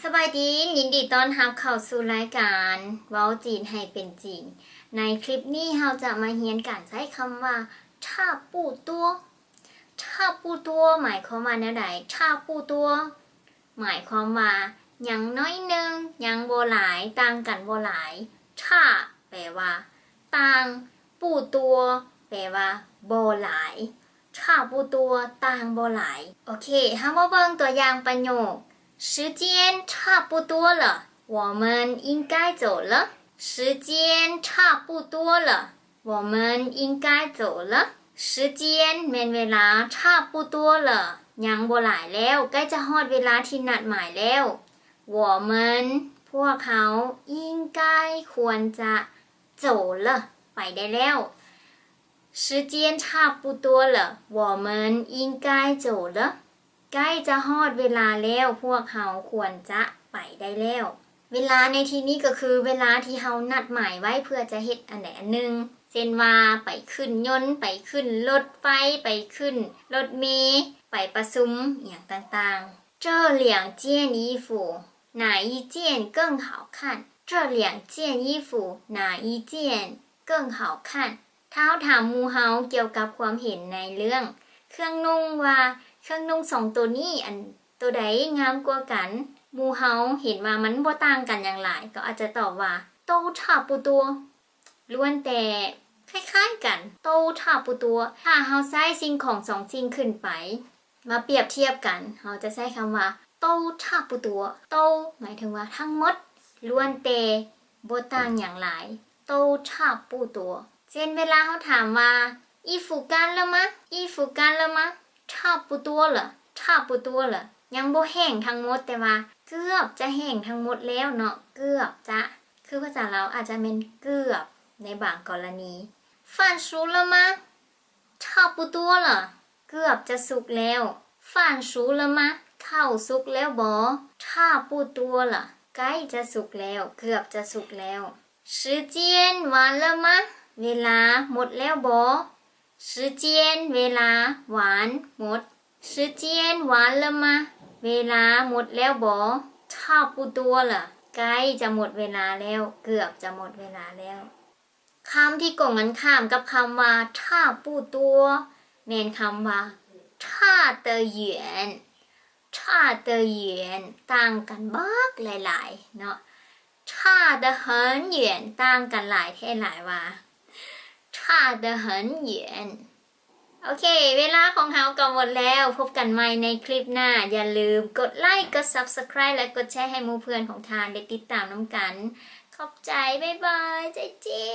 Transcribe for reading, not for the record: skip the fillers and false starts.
สบายดียินดีต้อนรับเข้าสู่รายการเว้าจีนให้เป็นจริงในคลิปนี้เราจะมาเรียนการใช้คำว่าท่าปู้ตัวท่าปู้ตัวหมายความว่าแนวใดท่าปู้ตัวหมายความว่าอย่างน้อยนึงอย่างบ่หลายต่างกันบ่หลายท่าแปลว่าต่างปู้ตัวแปลว่าบ่หลายท่าปู้ตัวต่างบ่หลายโอเคเฮามาเบิ่งตัวอย่างประโยค时间差不多了，我们应该走了。时间差不多了，我们应该走了。时间แม่นเวลา差不多了ยังบ่หลายแล้วใกล้จะฮอดเวลาที่นัดหมายแล้ว我们พวกเขา应该ควรจะ走了ไปได้แล้ว时间差不多了，我们应该走了。ใกล้จะฮอดเวลาแล้วพวกเฮาควรจะไปได้แล้วเวลาในที่นี้ก็คือเวลาที่เฮานัดหมายไว้เพื่อจะเฮ็ดอันใดอันหนึ่งเช่นว่าไปขึ้นยนต์ไปขึ้นรถไฟไปขึ้นรถเมล์ไปประชุมอย่างต่างๆ这两件衣服哪一件更好看这两件衣服哪一件更好看ถ้าถามหมู่เฮาเกี่ยวกับความเห็นในเรื่องเครื่องนุ่งว่าเครื่องนุ่งสองตัวนี้อันตัวใดงามกว่ากันหมู่เฮาเห็นว่ามันบ่ต่างกันอย่างไรก็อาจจะตอบว่าโตท่าปูตัวล้วนแต่คล้ายๆกันโตท่าปูตัวถ้าเฮาใช้สิ่งของสองสิ่งขึ้นไปมาเปรียบเทียบกันเฮาจะใช้คำว่าโตท่าปูตัวโตหมายถึงว่าทั้งหมดล้วนแต่บ่ต่างอย่างไรโตท่าปูตัวเช่นเวลาเฮาถามว่า衣服干了吗衣服干了吗差不多了差不多了ยังบ่แห้งทั้งหมดแต่ว่าเกือบจะแห้งทั้งหมดแล้วเนาะเกือบจะคือภาษาเราอาจจะเป็นเกือบในบางกรณี饭熟了吗差不多了เกือบจะสุกแล้ว饭熟了吗ข้าวสุกแล้วบ่差不多了ใกล้จะสุกแล้วเกือบจะสุกแล้ว时间完了吗เวลาหมดแล้วบ่时间เวลาหวานหมด时间完了吗เวลาหมดแล้วบ่差不多了ใกล้จะหมดเวลาแล้วเกือบจะหมดเวลาแล้วคำที่กงกันข้ามกับคำว่า差不多แม่นคำว่า差得远差得远ต่างกันบักหลายๆเนาะ差得很远ต่างกันหลายแท้หลายว่า差得很远โอเคเวลาของเฮาก็หมดแล้วพบกันใหม่ในคลิปหน้าอย่าลืมกดไลค์กด Subscribe และกดแชร์ให้หมู่เพื่อนของทานได้ติดตามน้ำกันขอบใจบ๊ายบายใจเจี